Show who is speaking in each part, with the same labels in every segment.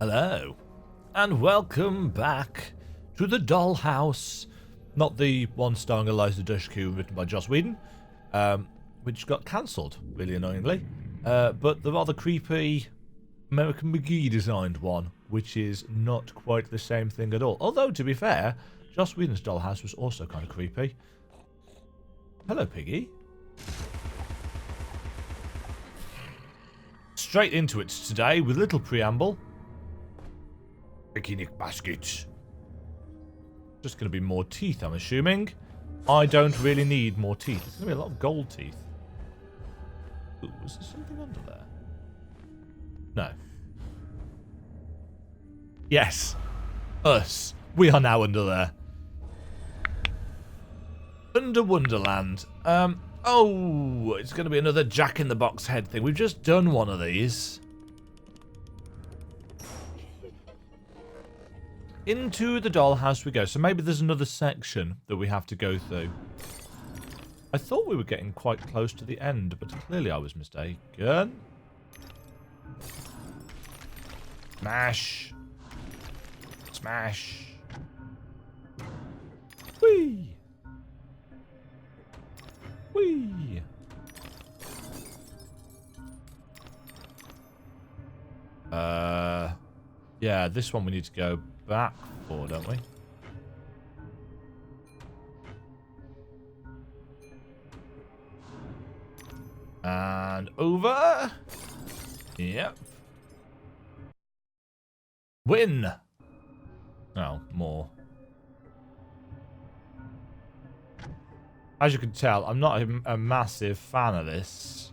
Speaker 1: Hello, and welcome back to the Dollhouse. Not the one starring Eliza Dushku written by Joss Whedon, which got cancelled, really annoyingly. But the rather creepy American McGee designed one, which is not quite the same thing at all. Although, to be fair, Joss Whedon's Dollhouse was also kind of creepy. Hello, Piggy. Straight into it today with little preamble. Picnic baskets. Just going to be more teeth, I'm assuming. I don't really need more teeth. There's going to be a lot of gold teeth. Ooh, is there something under there? No. Yes. Us. We are now under there. Under Wonderland. Oh, it's going to be another Jack-in-the-Box head thing. We've just done one of these. Into the dollhouse we go. So maybe there's another section that we have to go through. I thought we were getting quite close to the end, but clearly I was mistaken. Smash. Smash. Whee! Whee! Yeah, this one we need to go back for, don't we? And over. Yep. Win. Oh, more. As you can tell, I'm not a massive fan of this.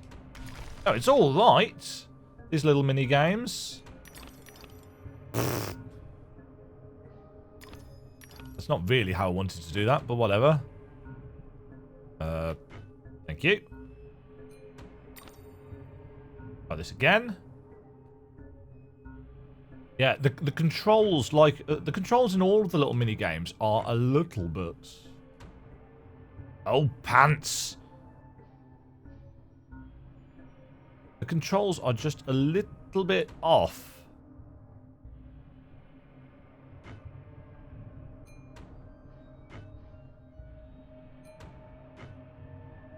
Speaker 1: Oh, it's all right. These little mini games. That's not really how I wanted to do that, but whatever. Thank you. Try this again. Yeah, the controls, like the controls in all of the little mini games, are a little bit. Oh, pants! The controls are just a little bit off.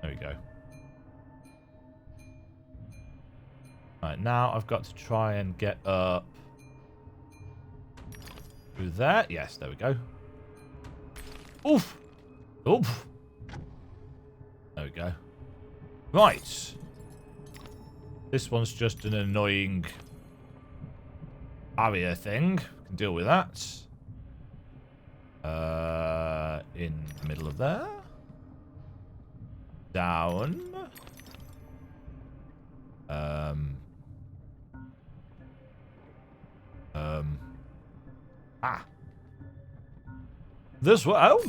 Speaker 1: There we go. Right, now I've got to try and get up through there. Yes, there we go. Oof! Oof! There we go. Right. This one's just an annoying barrier thing. Can deal with that. In the middle of there. Down. Ah. This way. Oh.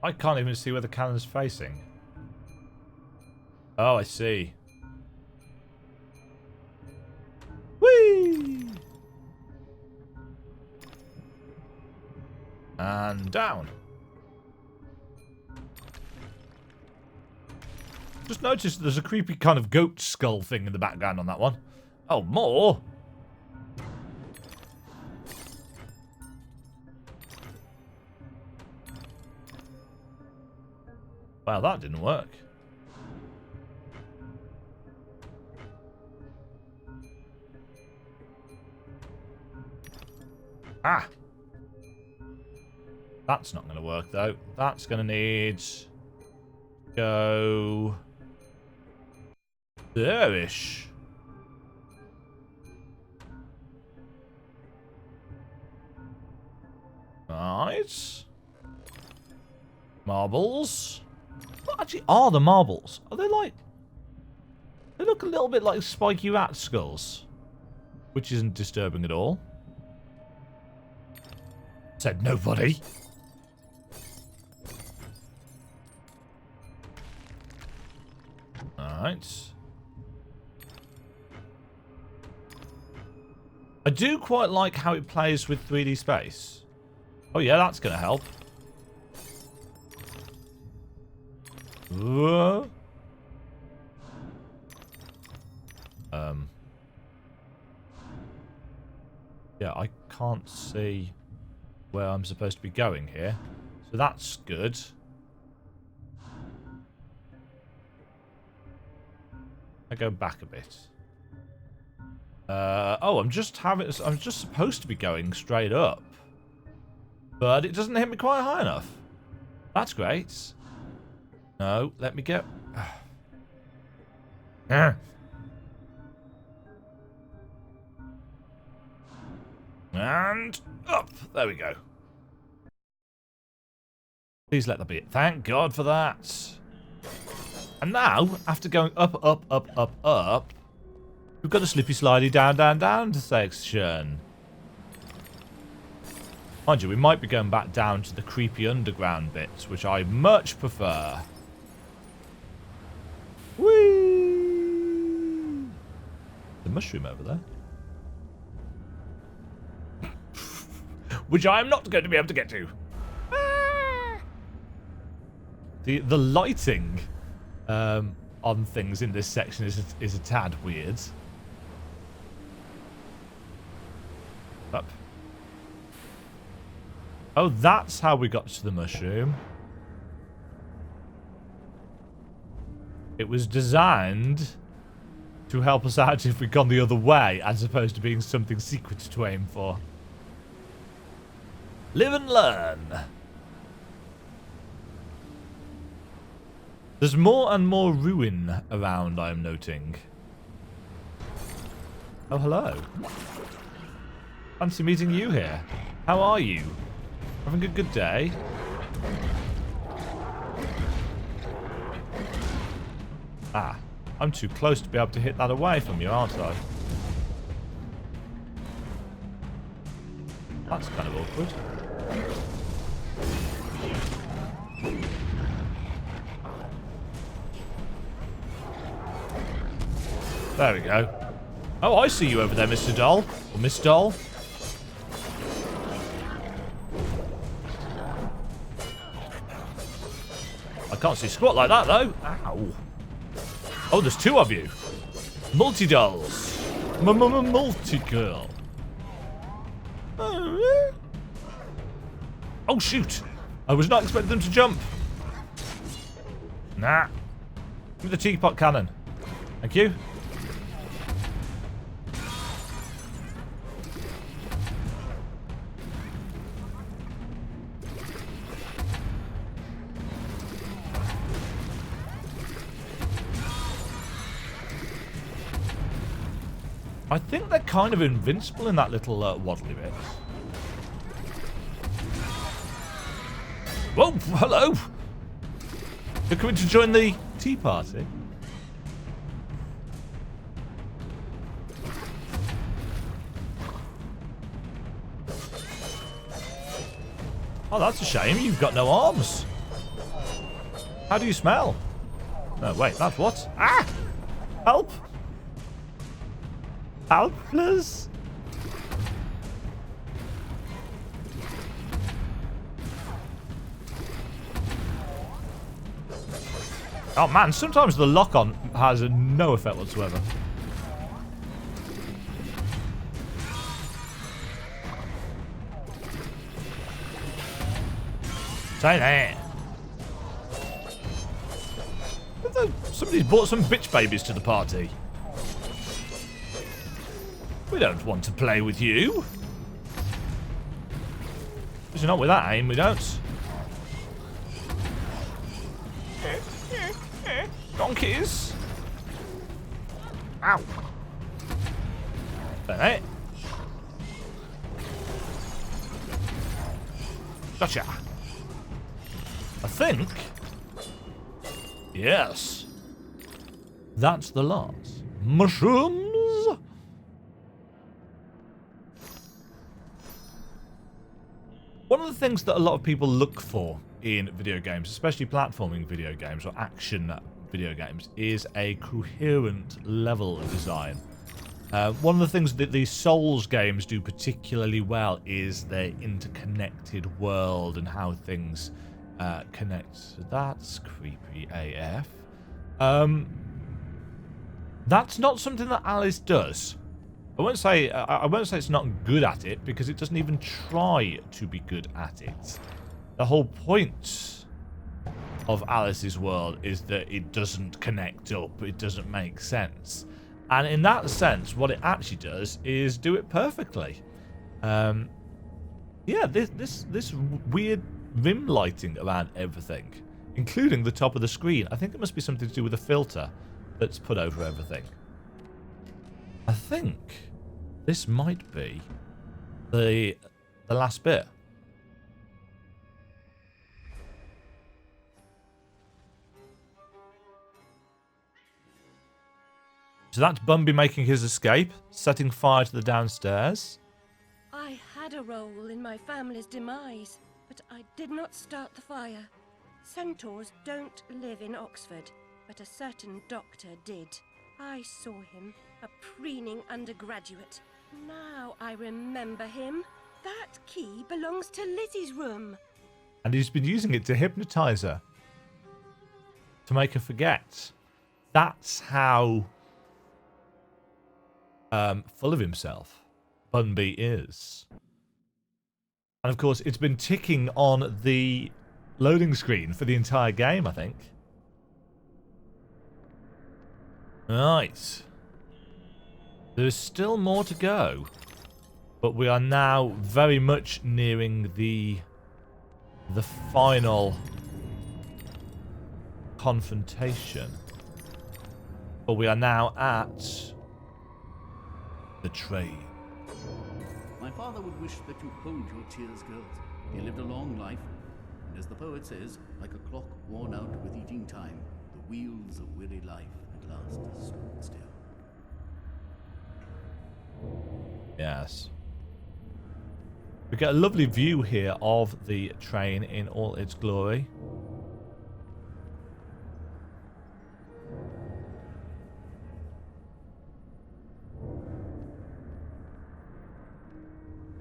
Speaker 1: I can't even see where the cannon's facing. Oh, I see. Whee! And down. Just noticed there's a creepy kind of goat skull thing in the background on that one. Oh, more? Well, that didn't work. Ah! That's not going to work, though. That's going to need to go there-ish. Right. Marbles. What actually are the marbles? Are they like... They look a little bit like spiky rat skulls. Which isn't disturbing at all. Said nobody. Alright. I do quite like how it plays with 3D space. Oh yeah, that's going to help. Yeah, I can't see where I'm supposed to be going here. So that's good. I go back a bit. Oh, I'm just supposed to be going straight up. But it doesn't hit me quite high enough. That's great. No, let me go. And up. There we go. Please let that be it. Thank God for that. And now, after going up, up, up, up, up, we've got a slippy slidey down, down, down section. Mind you, we might be going back down to the creepy underground bits, which I much prefer. Whee! The mushroom over there. Which I am not going to be able to get to. The lighting on things in this section is a tad weird. Up. Oh, that's how we got to the mushroom. It was designed to help us out if we'd gone the other way, as opposed to being something secret to aim for. Live and learn. There's more and more ruin around, I'm noting. Oh, hello. Fancy meeting you here. How are you? Having a good day? Ah, I'm too close to be able to hit that away from you, aren't I? That's kind of awkward. There we go. Oh, I see you over there, Mr. Doll. Or Miss Doll. I can't see squat like that, though. Ow. Oh, there's two of you. Multi-dolls. Multi-girl. Oh, shoot. I was not expecting them to jump. Nah. Give me the teapot cannon. Thank you. I think they're kind of invincible in that little waddly bit. Whoa, hello! You're coming to join the tea party? Oh, that's a shame. You've got no arms. How do you smell? No, wait, that's what? Ah! Help! Help, please. Oh man, sometimes the lock-on has no effect whatsoever. Say that. Somebody's brought some bitch babies to the party. We don't want to play with you. Because you're not with that aim, we don't. Donkeys. Ow. There. Gotcha. I think. Yes. That's the last. Mushrooms. One of the things that a lot of people look for in video games, especially platforming video games or action video games, is a coherent level design. One of the things that these Souls games do particularly well is their interconnected world and how things connect. So that's creepy AF. That's not something that Alice does. I won't say it's not good at it, because it doesn't even try to be good at it. The whole point of Alice's world is that it doesn't connect up, it doesn't make sense. And in that sense, what it actually does is do it perfectly. Yeah, this weird rim lighting around everything, including the top of the screen. I think it must be something to do with the filter that's put over everything. I think this might be the last bit. So that's Bumby making his escape, setting fire to the downstairs.
Speaker 2: I had a role in my family's demise, but I did not start the fire. Centaurs don't live in Oxford, but a certain doctor did. I saw him, a preening undergraduate. Now I remember him. That key belongs to Lizzie's room.
Speaker 1: And he's been using it to hypnotize her, to make her forget. That's how full of himself Bumby is. And of course, it's been ticking on the loading screen for the entire game, I think. Right. There's still more to go, but we are now very much nearing the final confrontation. But we are now at the train.
Speaker 3: My father would wish that you hold your tears, girls. He lived a long life, and as the poet says, like a clock worn out with eating time, the wheels of weary life at last stood still.
Speaker 1: Yes. We get a lovely view here of the train in all its glory.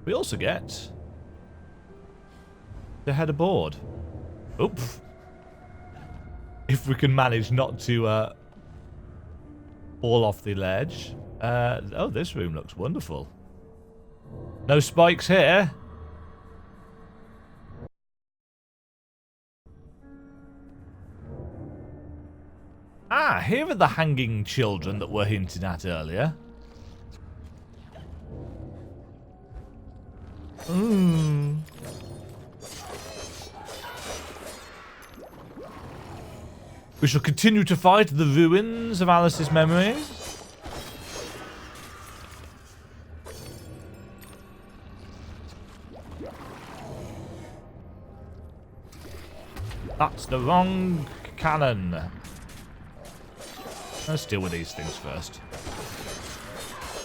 Speaker 1: We also get to head aboard. Oops. If we can manage not to fall off the ledge. Oh, this room looks wonderful. No spikes here. Ah, here are the hanging children that were hinted at earlier. We shall continue to fight the ruins of Alice's memory. That's the wrong cannon. Let's deal with these things first.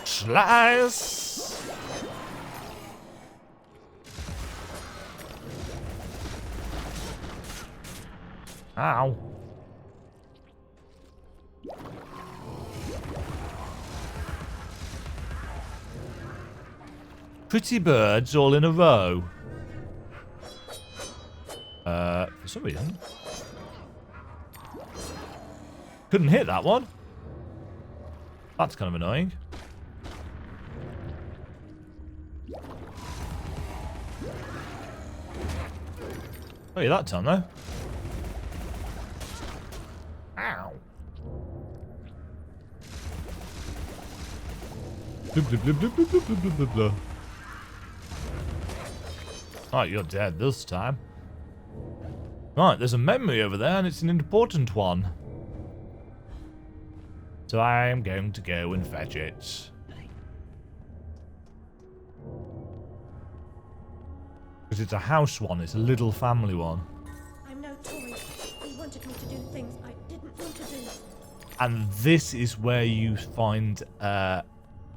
Speaker 1: Slice! Ow. Pretty birds all in a row. For some reason. Couldn't hit that one. That's kind of annoying. Oh, yeah, that time though. Ow. Blah, blah, blah, blah, blah, blah, blah, blah, blah. Right, you're dead this time. Right, there's a memory over there, and it's an important one. So I am going to go and fetch it. Because it's a house one, it's a little family one.
Speaker 2: I'm no toy. He wanted me to do things I didn't want to do.
Speaker 1: And this is where you find the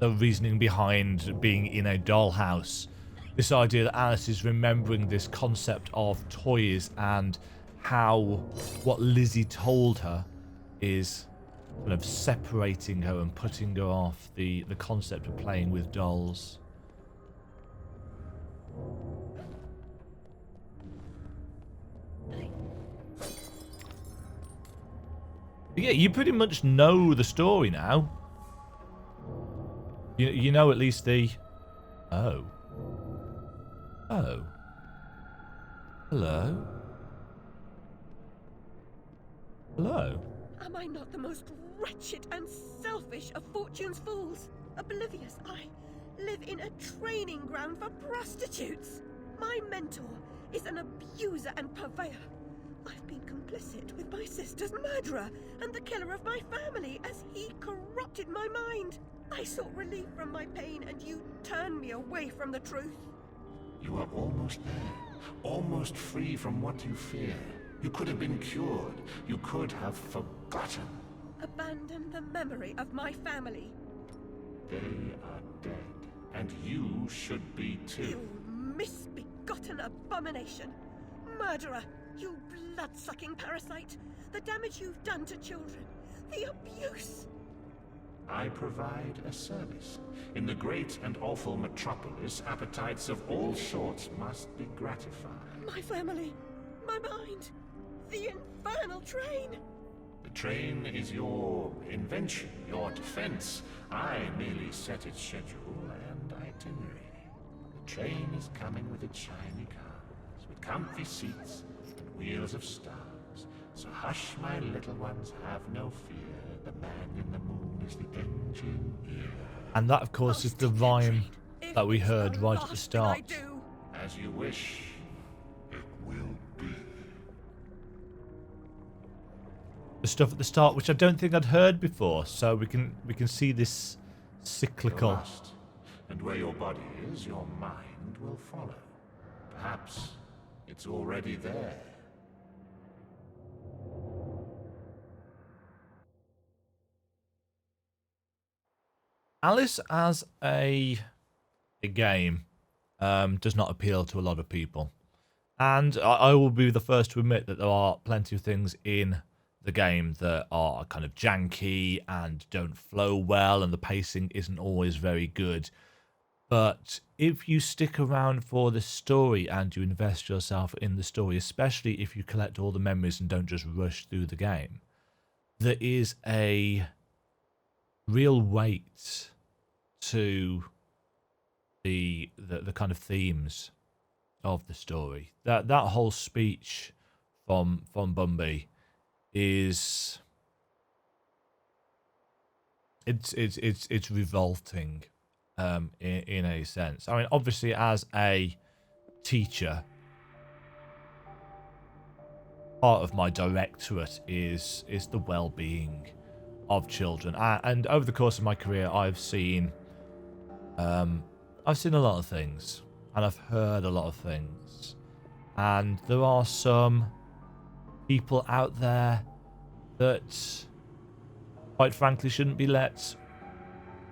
Speaker 1: reasoning behind being in a dollhouse. This idea that Alice is remembering this concept of toys and how what Lizzie told her is kind of separating her and putting her off the concept of playing with dolls. Yeah, you pretty much know the story now. You know at least the... Oh. Oh. Hello? Hello?
Speaker 2: Am I not the most wretched and selfish of fortune's fools? Oblivious, I live in a training ground for prostitutes. My mentor is an abuser and purveyor. I've been complicit with my sister's murderer and the killer of my family as he corrupted my mind. I sought relief from my pain and you turned me away from the truth.
Speaker 4: You are almost there. Almost free from what you fear. You could have been cured. You could have forgotten.
Speaker 2: Abandon the memory of my family.
Speaker 4: They are dead. And you should be too.
Speaker 2: You misbegotten abomination. Murderer, you blood-sucking parasite. The damage you've done to children. The abuse.
Speaker 4: I provide a service. In the great and awful metropolis, appetites of all sorts must be gratified.
Speaker 2: My family. My mind. The infernal train.
Speaker 4: The train is your invention, your defense. I merely set its schedule and itinerary. The train is coming with its shiny cars, with comfy seats and wheels of stars. So hush, my little ones, have no fear. The man in the moon is the engineer.
Speaker 1: And that, of course, is the rhyme that we heard right at the start.
Speaker 4: As you wish, it will be.
Speaker 1: The stuff at the start, which I don't think I'd heard before, so we can see this cyclical.
Speaker 4: You're lost, and where your body is, your mind will follow. Perhaps it's already there.
Speaker 1: Alice as a game does not appeal to a lot of people, and I will be the first to admit that there are plenty of things in the game that are kind of janky and don't flow well, and the pacing isn't always very good. But if you stick around for the story and you invest yourself in the story, especially if you collect all the memories and don't just rush through the game, there is a real weight to the kind of themes of the story. That whole speech from Bumby is it's revolting in a sense. I mean, obviously as a teacher, part of my directorate is the well-being of children, and over the course of my career I've seen a lot of things, and I've heard a lot of things, and there are some people out there that quite frankly shouldn't be let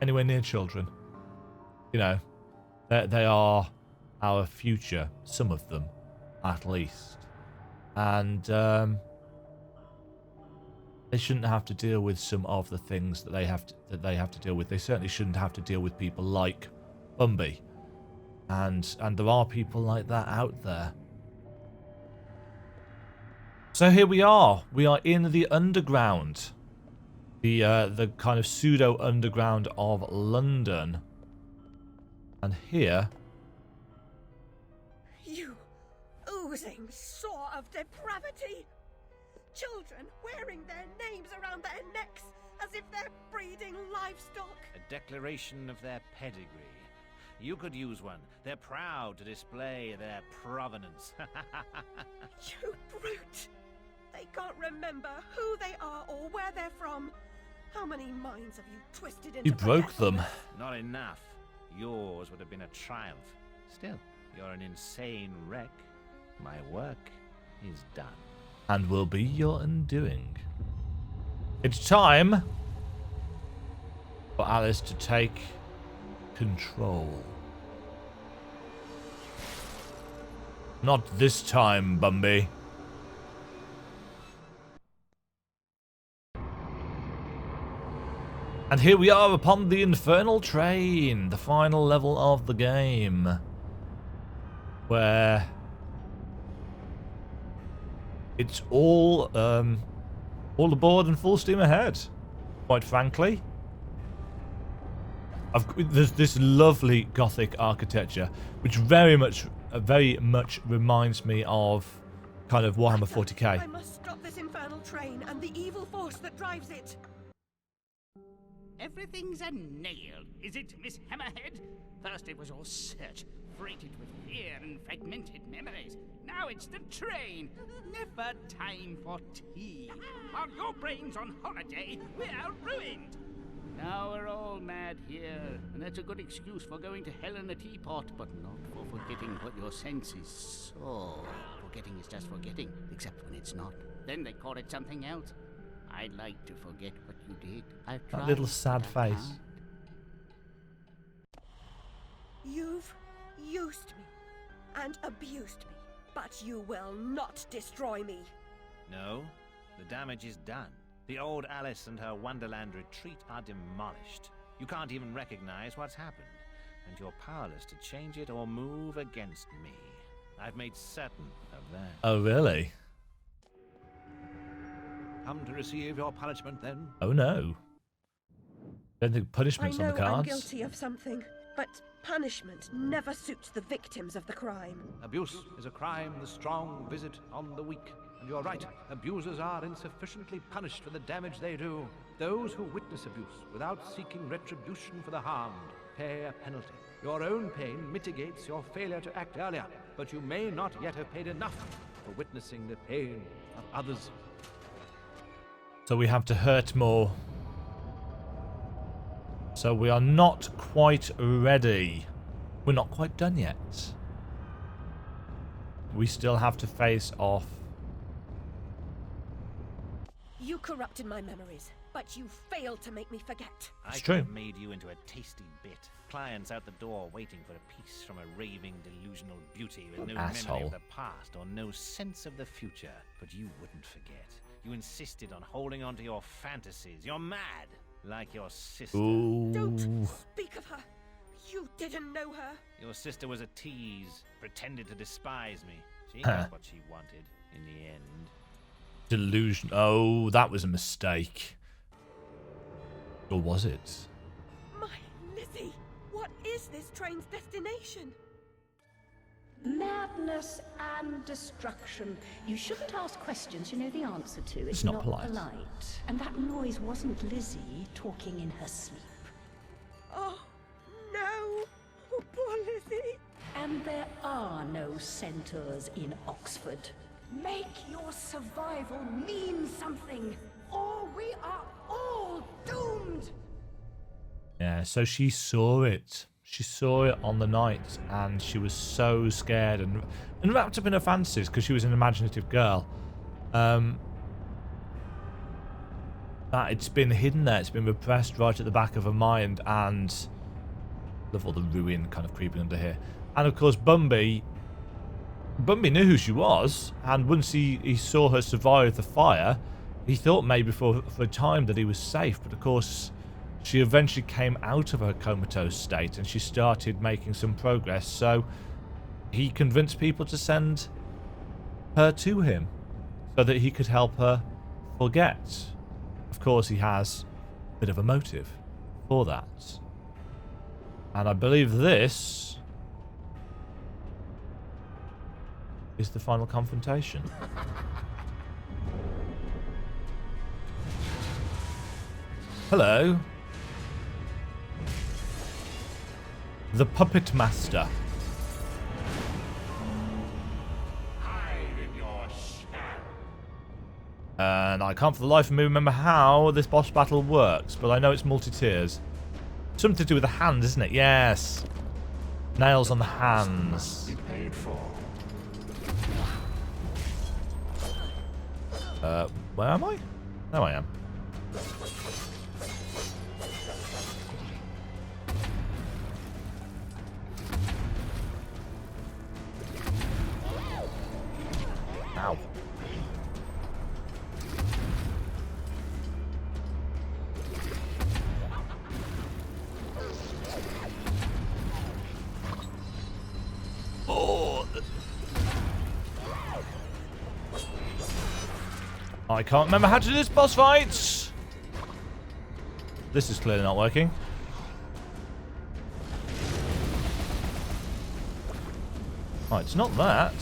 Speaker 1: anywhere near children. You know, they are our future, some of them at least, and they shouldn't have to deal with some of the things that they have to deal with. They certainly shouldn't have to deal with people like Bumby, and there are people like that out there. So here we are. We are in the underground, the kind of pseudo underground of London, and here.
Speaker 2: You oozing sore of depravity. Children wearing their names around their necks as if they're breeding livestock.
Speaker 5: A declaration of their pedigree. You could use one. They're proud to display their provenance.
Speaker 2: You brute! They can't remember who they are or where they're from. How many minds have you twisted into
Speaker 1: You broke them.
Speaker 5: Not enough. Yours would have been a triumph. Still, you're an insane wreck. My work is done.
Speaker 1: And will be your undoing. It's time for Alice to take control. Not this time, Bumby. And here we are upon the Infernal Train, the final level of the game, where it's all aboard and full steam ahead. Quite frankly, there's this lovely Gothic architecture, which very much reminds me of kind of Warhammer 40k.
Speaker 2: I must stop this infernal train and the evil force that drives it.
Speaker 6: Everything's a nail, is it, Miss Hammerhead? First it was all search, freighted with fear and fragmented memories. Now it's the train. Never time for tea. While your brain's on holiday, we're ruined. Now we're all mad here, and that's a good excuse for going to hell in a teapot, but not for forgetting what your senses saw. Forgetting is just forgetting, except when it's not. Then they call it something else. I'd like to forget what you did. I've tried.
Speaker 1: That little sad
Speaker 6: but I
Speaker 1: face.
Speaker 6: can't.
Speaker 2: You've used me and abused me, but you will not destroy me.
Speaker 5: No, the damage is done. The old Alice and her Wonderland retreat are demolished. You can't even recognize what's happened, and you're powerless to change it or move against me. I've made certain of that.
Speaker 1: Oh, really?
Speaker 5: Come to receive your punishment, then?
Speaker 1: Oh, no. Don't think
Speaker 2: I
Speaker 1: punishment's on
Speaker 2: know
Speaker 1: the cards.
Speaker 2: I'm guilty of something, but punishment never suits the victims of the crime.
Speaker 7: Abuse is a crime the strong visit on the weak. And you're right, abusers are insufficiently punished for the damage they do. Those who witness abuse without seeking retribution for the harmed pay a penalty. Your own pain mitigates your failure to act earlier, but you may not yet have paid enough for witnessing the pain of others.
Speaker 1: So we have to hurt more. So we are not quite ready. We're not quite done yet. We still have to face off.
Speaker 2: You corrupted my memories, but you failed to make me forget.
Speaker 1: It's
Speaker 5: I
Speaker 1: true.
Speaker 5: could have made you into a tasty bit. Clients out the door waiting for a piece from a raving, delusional beauty with no memory
Speaker 1: Asshole.
Speaker 5: of the past or no sense of the future. But you wouldn't forget. You insisted on holding on to your fantasies. You're mad, like your sister.
Speaker 1: Ooh.
Speaker 2: Don't speak of her. You didn't know her.
Speaker 5: Your sister was a tease, pretended to despise me. She
Speaker 1: Huh.
Speaker 5: got what she wanted in the end.
Speaker 1: Delusion. Oh, that was a mistake. Or was it?
Speaker 2: My Lizzie, what is this train's destination?
Speaker 8: Madness and destruction. You shouldn't ask questions you know the answer to. It's
Speaker 1: not polite.
Speaker 8: And that noise wasn't Lizzie talking in her sleep.
Speaker 2: Oh, no. Oh, poor Lizzie.
Speaker 8: And there are no centaurs in Oxford. Make your survival mean something, or we are all doomed!
Speaker 1: Yeah, so she saw it. She saw it on the night, and she was so scared and wrapped up in her fantasies because she was an imaginative girl. That it's been hidden there. It's been repressed right at the back of her mind, and love all the ruin kind of creeping under here. And of course, Bumby knew who she was, and once he saw her survive the fire, he thought maybe for a time that he was safe, but of course she eventually came out of her comatose state and she started making some progress, so he convinced people to send her to him so that he could help her forget. Of course, he has a bit of a motive for that. And I believe this is the final confrontation. Hello. The Puppet Master.
Speaker 4: Hide in your shadow.
Speaker 1: And I can't for the life of me remember how this boss battle works, but I know it's multi-tiers. Something to do with the hands, isn't it? Yes. Nails on the hands.
Speaker 4: Be paid for.
Speaker 1: Where am I? There I am. Ow. I can't remember how to do this boss fight. This is clearly not working. Oh, it's not that.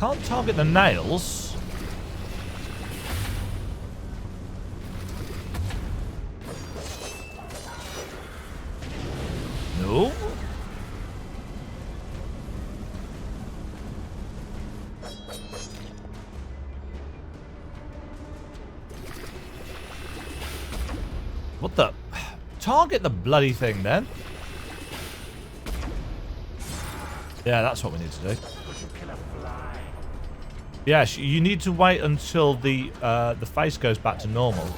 Speaker 1: Can't target the nails. No. What the? Target the bloody thing then. Yeah, that's what we need to do. Yes, you need to wait until the face goes back to normal.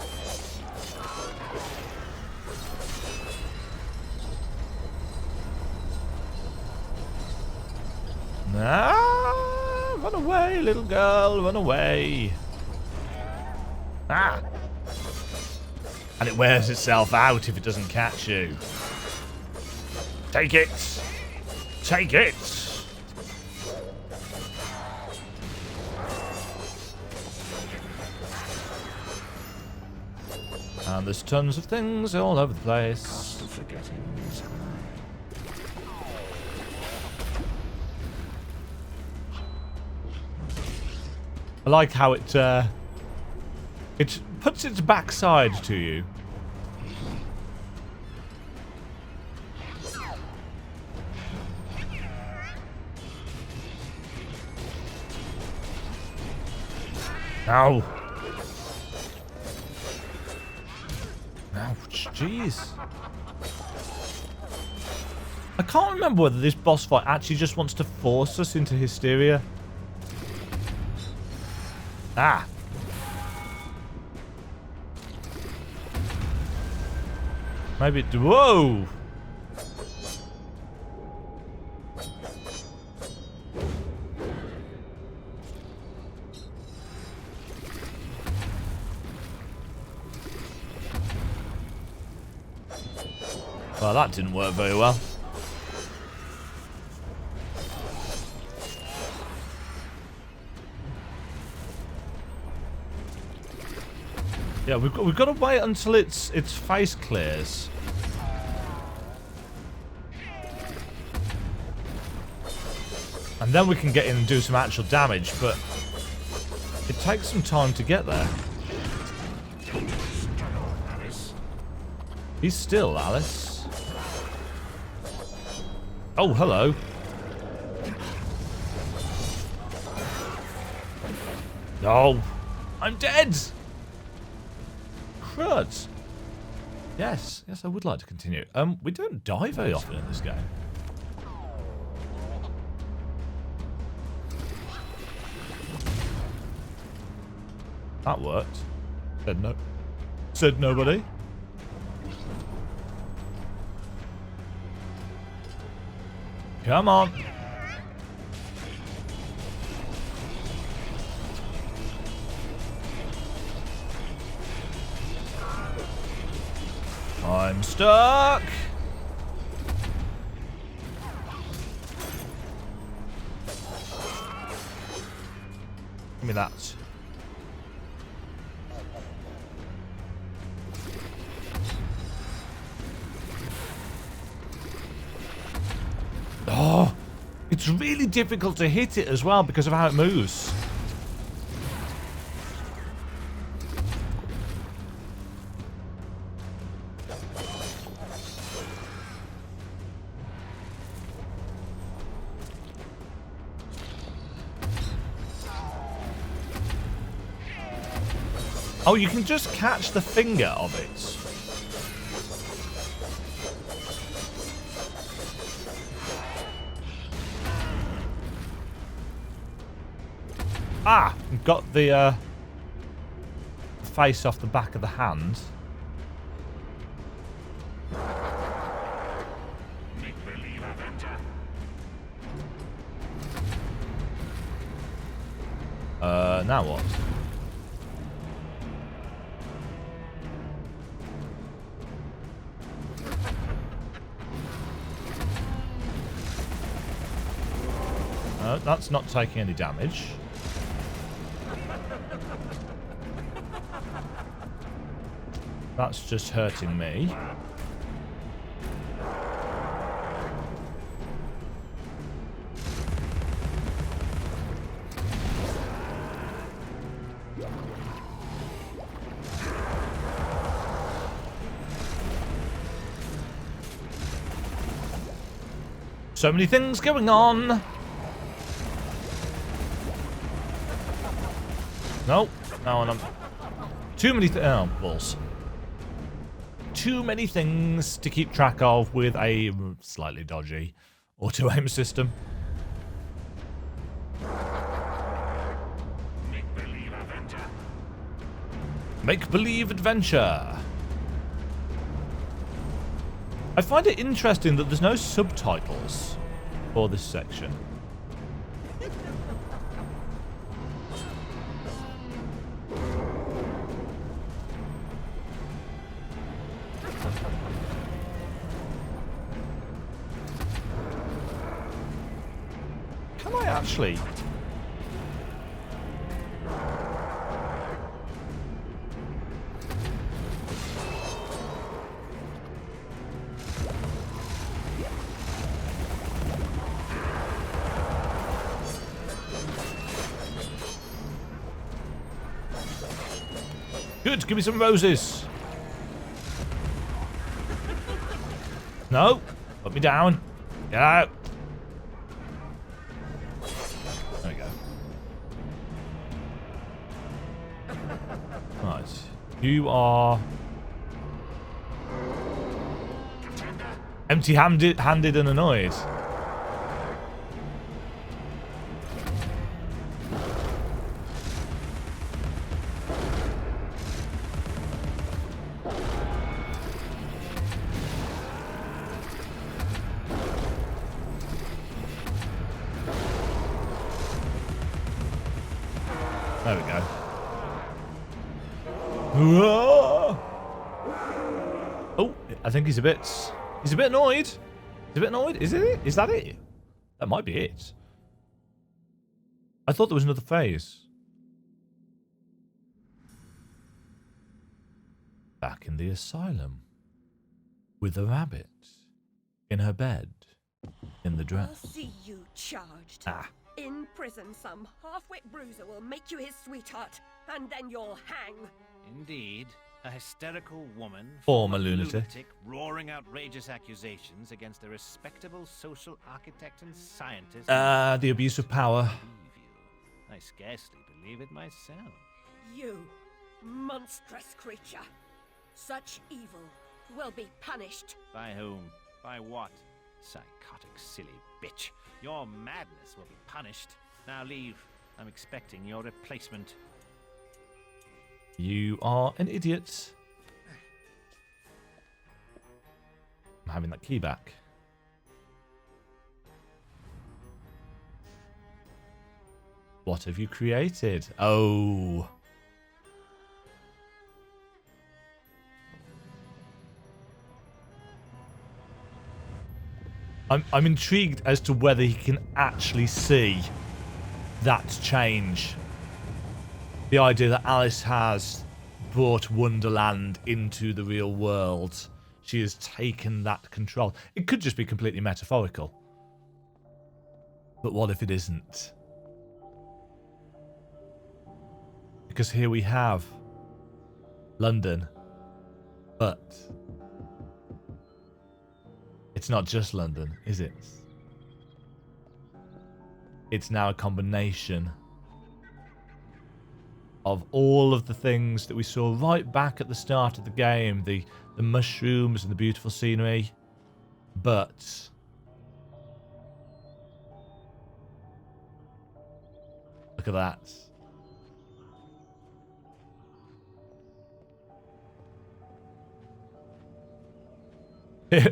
Speaker 1: Ah, run away, little girl, run away. Ah. And it wears itself out if it doesn't catch you. Take it. Take it. And there's tons of things all over the place. I like how it puts its backside to you. Ow. Ouch, jeez. I can't remember whether this boss fight actually just wants to force us into hysteria. Ah. Maybe it... Whoa! Well, that didn't work very well. Yeah, we've got to wait until its face clears. And then we can get in and do some actual damage, but it takes some time to get there. He's still, Alice. Oh, hello. No. I'm dead! Crud. Yes, I would like to continue. We don't die very often in this game. That worked. Said no. Said nobody. Come on. I'm stuck. Give me that. Oh, it's really difficult to hit it as well because of how it moves. Oh, you can just catch the finger of it. Ah! Got the face off the back of the hand. Now what? That's not taking any damage. That's just hurting me. So many things going on. Nope. No, I'm... Too many... Oh, balls. Too many things to keep track of with a slightly dodgy auto-aim system.
Speaker 4: Make-believe adventure.
Speaker 1: Make-believe adventure. I find it interesting that there's no subtitles for this section. Can I actually... Good, give me some roses. No, put me down. Get out. There we go. Right, you are empty-handed and annoyed. There we go. Oh, I think he's a bit annoyed. He's a bit annoyed. Is it? Is that it? That might be it. I thought there was another phase. Back in the asylum. With a rabbit. In her bed. In the dress.
Speaker 2: I'll see you charged.
Speaker 1: Ah.
Speaker 2: In prison, some half-wit bruiser will make you his sweetheart, and then you'll hang.
Speaker 5: Indeed. A hysterical woman,
Speaker 1: Former lunatic,
Speaker 5: roaring outrageous accusations against a respectable social architect and scientist.
Speaker 1: The abuse of power.
Speaker 5: I scarcely believe it myself.
Speaker 2: You, monstrous creature. Such evil will be punished.
Speaker 5: By whom? By what? Psychotic, silly bitch. Your madness will be punished. Now leave. I'm expecting your replacement.
Speaker 1: You are an idiot. I'm having that key back. What have you created? Oh. I'm intrigued as to whether he can actually see that change. The idea that Alice has brought Wonderland into the real world. She has taken that control. It could just be completely metaphorical. But what if it isn't? Because here we have London. But it's not just London, is it? It's now a combination of all of the things that we saw right back at the start of the game. The mushrooms and the beautiful scenery. But look at that.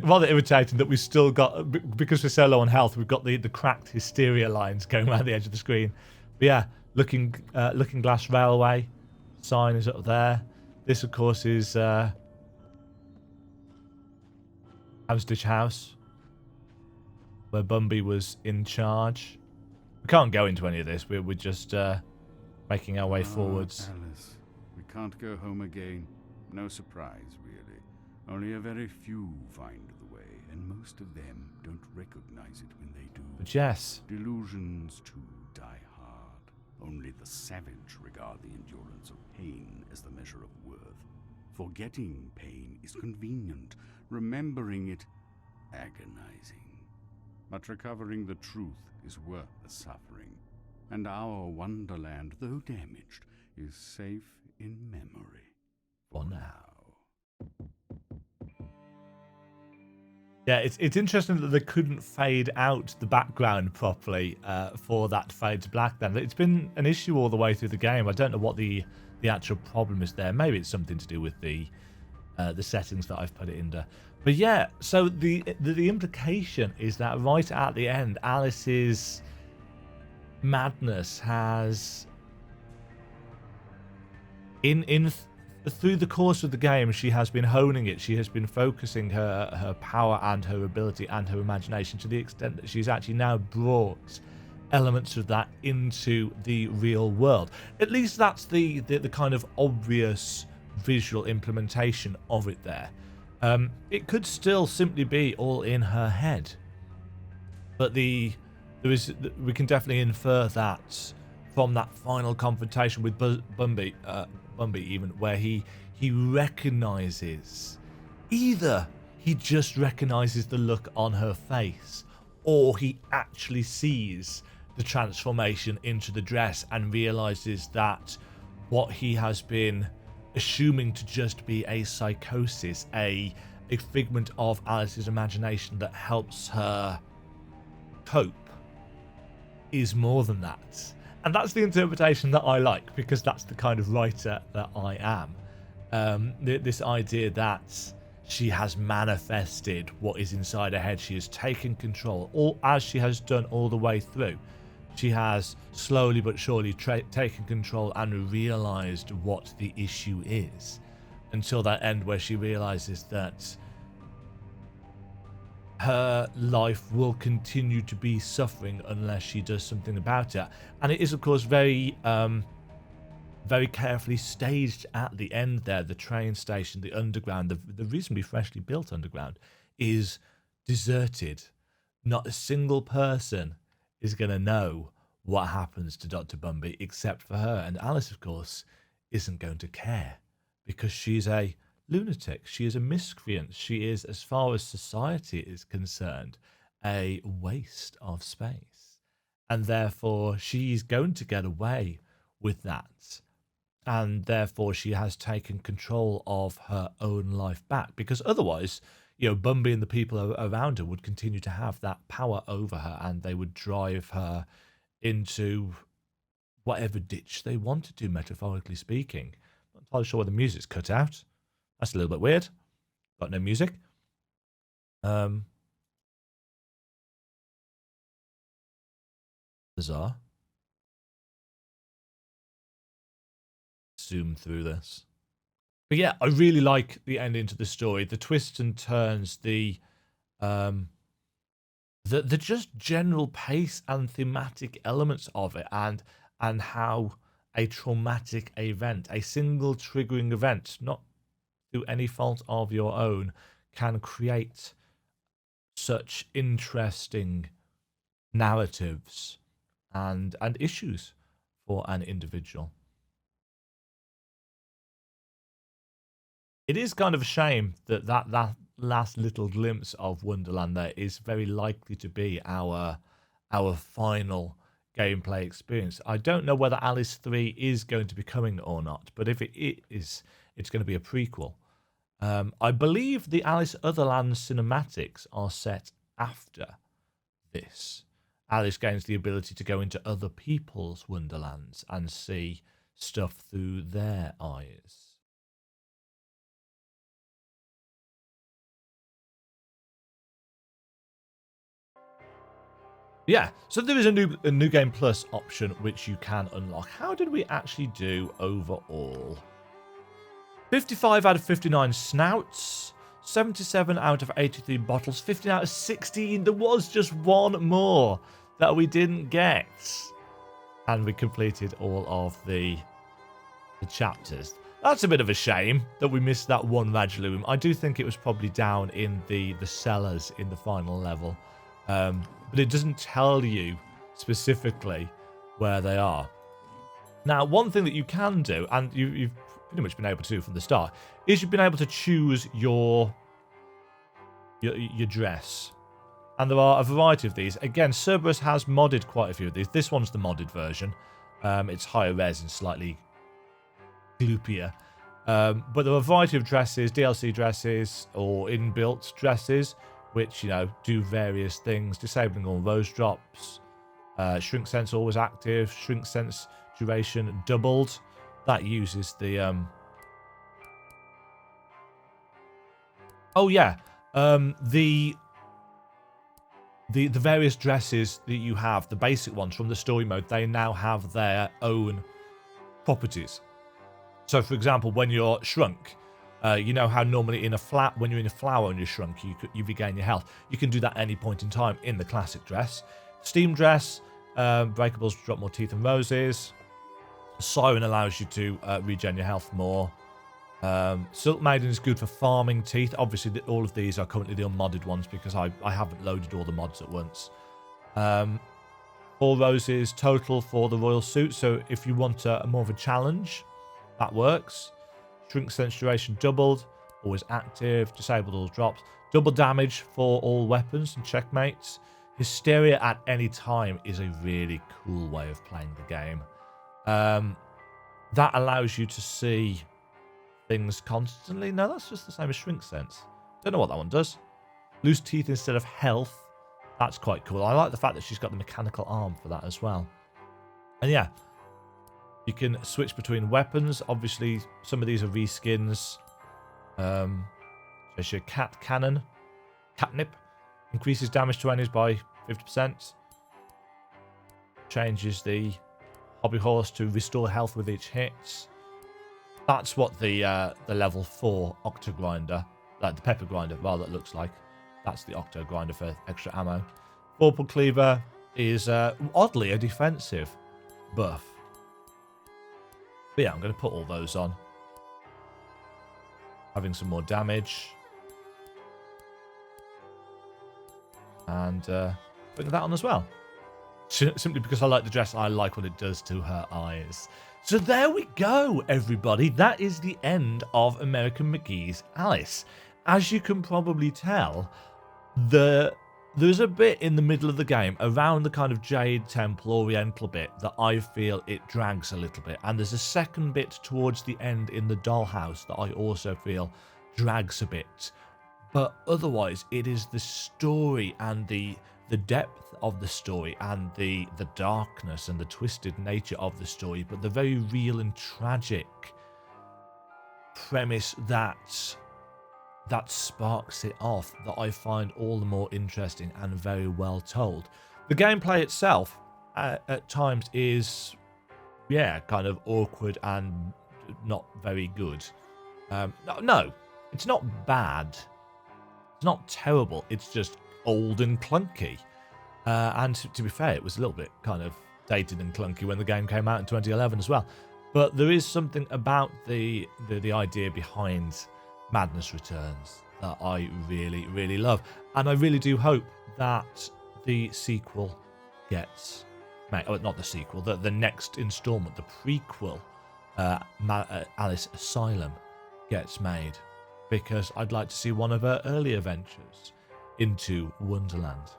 Speaker 1: Rather irritating that we've still got, because we're so low on health, we've got the cracked hysteria lines going around the edge of the screen. But yeah, Looking Glass Railway sign is up there. This, of course, is Hamstitch House, where Bumby was in charge. We can't go into any of this. We're just making our way
Speaker 9: Ah,
Speaker 1: forwards.
Speaker 9: Alice, we can't go home again. No surprise, really. Only a very few find the way, and most of them don't recognize it when they do.
Speaker 1: But yes,
Speaker 9: Delusions, too, die hard. Only the savage regard the endurance of pain as the measure of worth. Forgetting pain is convenient, remembering it agonizing. But recovering the truth is worth the suffering. And our wonderland, though damaged, is safe in memory.
Speaker 1: for now. Yeah, it's interesting that they couldn't fade out the background properly for that fade to black then. It's been an issue all the way through the game. I don't know what the actual problem is there. Maybe it's something to do with the settings that I've put it under. But yeah, so the implication is that right at the end, Alice's madness has through the course of the game, she has been honing it. She has been focusing her power and her ability and her imagination to the extent that she's actually now brought elements of that into the real world. At least that's the kind of obvious visual implementation of it there. It could still simply be all in her head, but we can definitely infer that from that final confrontation with Bumby even, where he recognizes, either he just recognizes the look on her face, or he actually sees the transformation into the dress and realizes that what he has been assuming to just be a psychosis, a figment of Alice's imagination that helps her cope, is more than that. And that's the interpretation that I like, because that's the kind of writer that I am. This idea that she has manifested what is inside her head. She has taken control, all as she has done all the way through. She has slowly but surely taken control and realized what the issue is, until that end where she realizes that her life will continue to be suffering unless she does something about it. And it is, of course, very carefully staged at the end there. The train station, the underground, the reasonably freshly built underground, is deserted. Not a single person is going to know what happens to Dr. Bumby except for her. And Alice, of course, isn't going to care, because she's a lunatic. She is a miscreant. She is, as far as society is concerned, a waste of space. And therefore, she's going to get away with that. And therefore, she has taken control of her own life back. Because otherwise, Bumby and the people around her would continue to have that power over her, and they would drive her into whatever ditch they wanted to, metaphorically speaking. I'm not entirely sure where the music's cut out. That's a little bit weird. Got no music. Bizarre. Zoom through this. But yeah, I really like the ending to the story. The twists and turns, the just general pace and thematic elements of it, and how a traumatic event, a single triggering event, not through any fault of your own, can create such interesting narratives and issues for an individual. It is kind of a shame that last little glimpse of Wonderland there is very likely to be our final gameplay experience. I don't know whether Alice 3 is going to be coming or not, but if it is, it's going to be a prequel. I believe the Alice Otherland cinematics are set after this. Alice gains the ability to go into other people's wonderlands and see stuff through their eyes. Yeah, so there is a new game plus option which you can unlock. How did we actually do overall? 55 out of 59 snouts, 77 out of 83 bottles, 15 out of 16. There was just one more that we didn't get. And we completed all of the chapters. That's a bit of a shame that we missed that one Radula room. I do think it was probably down in the cellars in the final level. But it doesn't tell you specifically where they are. Now, one thing that you can do, and you've pretty much been able to do from the start, is you've been able to choose your dress. And there are a variety of these. Again, Cerberus has modded quite a few of these. This one's the modded version. It's higher res and slightly gloopier. But there are a variety of dresses, DLC dresses, or inbuilt dresses, which, you know, do various things. Disabling all rose drops. Shrink sense always active. Shrink sense duration doubled. That uses the... Oh, yeah. The various dresses that you have, the basic ones from the story mode, they now have their own properties. So, for example, when you're shrunk, you know how normally when you're in a flower and you're shrunk, you regain your health. You can do that at any point in time in the classic dress. Steam dress, breakables drop more teeth and roses. Siren allows you to regen your health more. Silk Maiden is good for farming teeth. Obviously, all of these are currently the unmodded ones because I haven't loaded all the mods at once. 4 roses total for the royal suit. So if you want more of a challenge, that works. Shrink sense duration doubled. Always active. Disabled all drops. Double damage for all weapons and checkmates. Hysteria at any time is a really cool way of playing the game. That allows you to see things constantly. No, that's just the same as Shrink Sense. Don't know what that one does. Lose teeth instead of health. That's quite cool. I like the fact that she's got the mechanical arm for that as well. And yeah, you can switch between weapons. Obviously, some of these are reskins. There's your cat cannon. Catnip. Increases damage to enemies by 50%. Changes the hobby horse to restore health with each hit. That's what the level 4 Octo Grinder, like the Pepper Grinder, rather, it looks like. That's the Octo Grinder for extra ammo. Vorpal Cleaver is oddly a defensive buff. But yeah, I'm going to put all those on. Having some more damage. And putting that on as well. Simply because I like the dress, I like what it does to her eyes. So there we go, everybody. That is the end of American McGee's Alice. As you can probably tell, there's a bit in the middle of the game around the kind of Jade Temple Oriental bit that I feel it drags a little bit. And there's a second bit towards the end in the dollhouse that I also feel drags a bit. But otherwise, it is the story and the depth of the story and the darkness and the twisted nature of the story, but the very real and tragic premise that sparks it off that I find all the more interesting and very well told. The gameplay itself at times is, yeah, kind of awkward and not very good. No, it's not bad. It's not terrible. It's just old and clunky. And to be fair, it was a little bit kind of dated and clunky when the game came out in 2011 as well. But there is something about the idea behind Madness Returns that I really, really love. And I really do hope that the sequel gets made. Oh, not the sequel, the next installment, the prequel, Alice Asylum, gets made. Because I'd like to see one of her earlier ventures into Wonderland.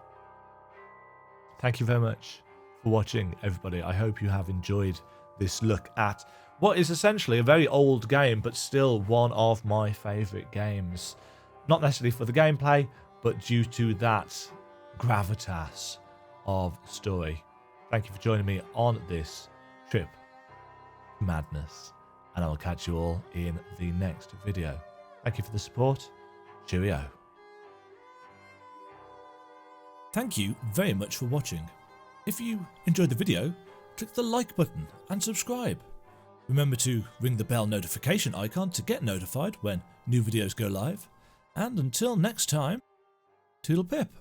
Speaker 1: Thank you very much for watching, everybody. I hope you have enjoyed this look at what is essentially a very old game, but still one of my favourite games. Not necessarily for the gameplay, but due to that gravitas of story. Thank you for joining me on this trip to madness, and I will catch you all in the next video. Thank you for the support. Cheerio. Thank you very much for watching. If you enjoyed the video, click the like button and subscribe. Remember to ring the bell notification icon to get notified when new videos go live. And until next time, toodle pip.